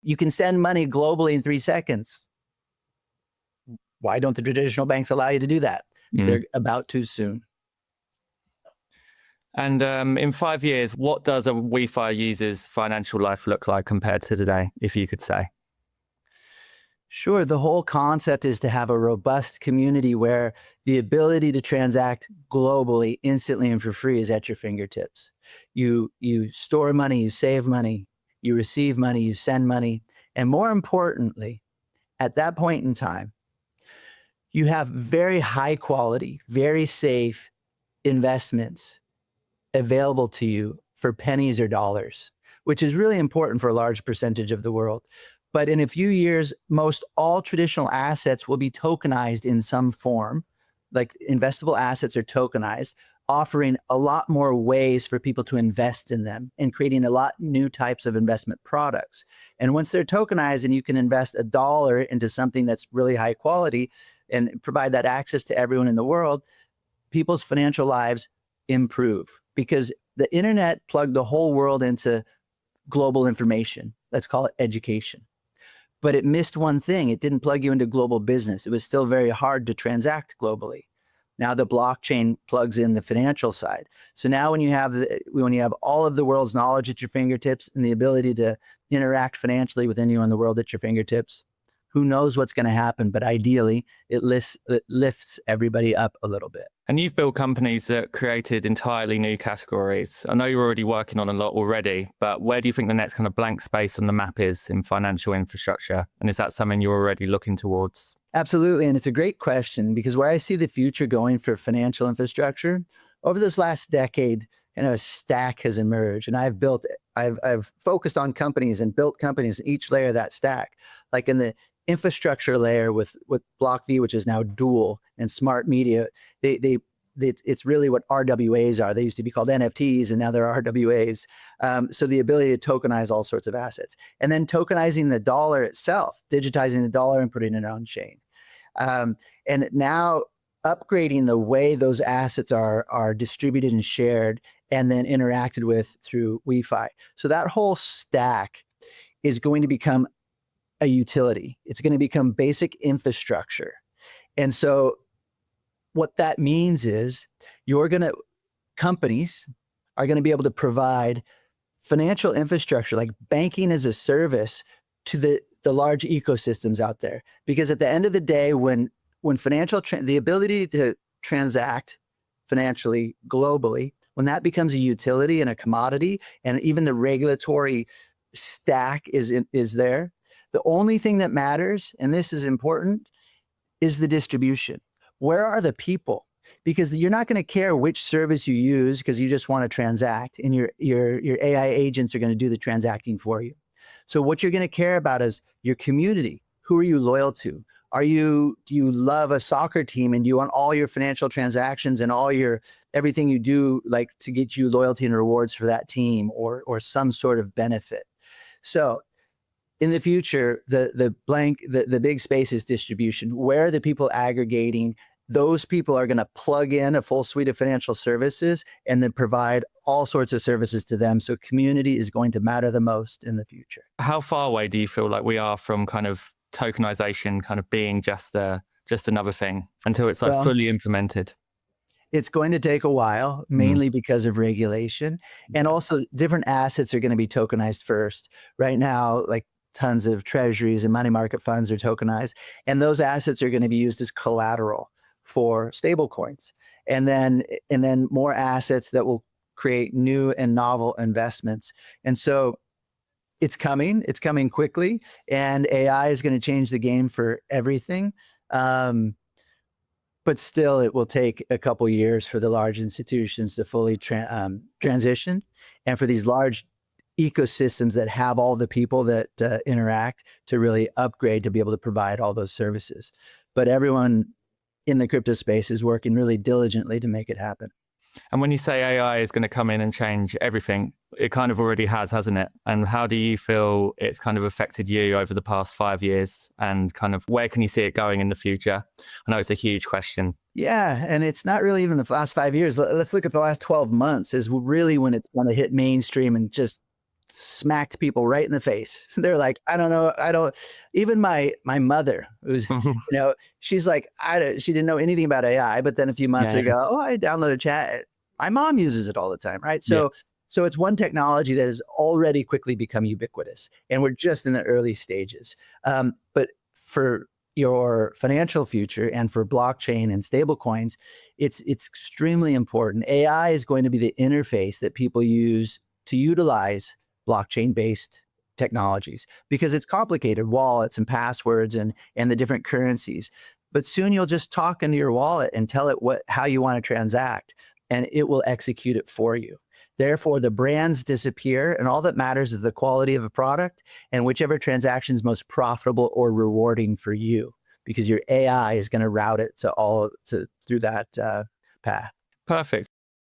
You can send money globally in 3 seconds. Why don't the traditional banks allow you to do that? They're about to soon. And in 5 years, what does a WEFI user's financial life look like compared to today, if you could say? Sure. The whole concept is to have a robust community where the ability to transact globally, instantly, and for free is at your fingertips. You store money, you save money, you receive money, you send money. And more importantly, at that point in time, you have very high quality, very safe investments available to you for pennies or dollars, which is really important for a large percentage of the world. But in a few years, most all traditional assets will be tokenized in some form, like investable assets are tokenized, offering a lot more ways for people to invest in them and creating a lot new types of investment products. And once they're tokenized and you can invest $1 into something that's really high quality and provide that access to everyone in the world, people's financial lives improve because the internet plugged the whole world into global information. Let's call it education. But it missed one thing. It didn't plug you into global business. It was still very hard to transact globally. Now the blockchain plugs in the financial side. So now when you have all of the world's knowledge at your fingertips and the ability to interact financially with anyone in the world at your fingertips, who knows what's going to happen? But ideally, it lifts everybody up a little bit. And you've built companies that created entirely new categories. I know you're already working on a lot already, but where do you think the next kind of blank space on the map is in financial infrastructure? And is that something you're already looking towards? Absolutely. And it's a great question because where I see the future going for financial infrastructure, over this last decade, a stack has emerged. And I've focused on companies and built companies in each layer of that stack. Like in the infrastructure layer with BlockV, which is now Dual, and Smart Media, it's really what RWAs are. They used to be called NFTs, and now they're RWAs. So the ability to tokenize all sorts of assets, and then tokenizing the dollar itself, digitizing the dollar and putting it on chain, and now upgrading the way those assets are distributed and shared, and then interacted with through WEFI. So that whole stack is going to become a utility. It's going to become basic infrastructure. And so what that means is companies are going to be able to provide financial infrastructure like banking as a service to the large ecosystems out there. Because at the end of the day, when the ability to transact financially globally, when that becomes a utility and a commodity, and even the regulatory stack is there, the only thing that matters, and this is important, is the distribution. Where are the people? Because you're not going to care which service you use because you just want to transact, and your AI agents are going to do the transacting for you. So what you're going to care about is your community. Who are you loyal to? Do you love a soccer team and do you want all your financial transactions and everything you do like to get you loyalty and rewards for that team or some sort of benefit? So in the future, the big space is distribution. Where are the people aggregating? Those people are going to plug in a full suite of financial services and then provide all sorts of services to them. So community is going to matter the most in the future. How far away do you feel like we are from kind of tokenization kind of being just another thing until it's like fully implemented? It's going to take a while, mainly because of regulation. And also different assets are going to be tokenized first. Right now, like tons of treasuries and money market funds are tokenized. And those assets are going to be used as collateral for stable coins. And then more assets that will create new and novel investments. And so it's coming quickly, and AI is going to change the game for everything. But still, it will take a couple years for the large institutions to fully transition, and for these large ecosystems that have all the people that interact to really upgrade to be able to provide all those services. But everyone in the crypto space is working really diligently to make it happen. And when you say AI is going to come in and change everything, it kind of already has, hasn't it? And how do you feel it's kind of affected you over the past 5 years, and kind of where can you see it going in the future? I know it's a huge question. Yeah, and it's not really even the last 5 years. Let's look at the last 12 months is really when it's going to hit mainstream and just smacked people right in the face. They're like, I don't know. Even my mother, who's, she's like, she didn't know anything about AI, but then a few months ago, I downloaded chat. My mom uses it all the time. Right. So it's one technology that has already quickly become ubiquitous, and we're just in the early stages. But for your financial future and for blockchain and stablecoins, it's extremely important. AI is going to be the interface that people use to utilize blockchain-based technologies, because it's complicated, wallets and passwords and the different currencies. But soon you'll just talk into your wallet and tell it how you want to transact, and it will execute it for you. Therefore, the brands disappear, and all that matters is the quality of a product and whichever transaction is most profitable or rewarding for you, because your AI is going to route it through that path. Perfect.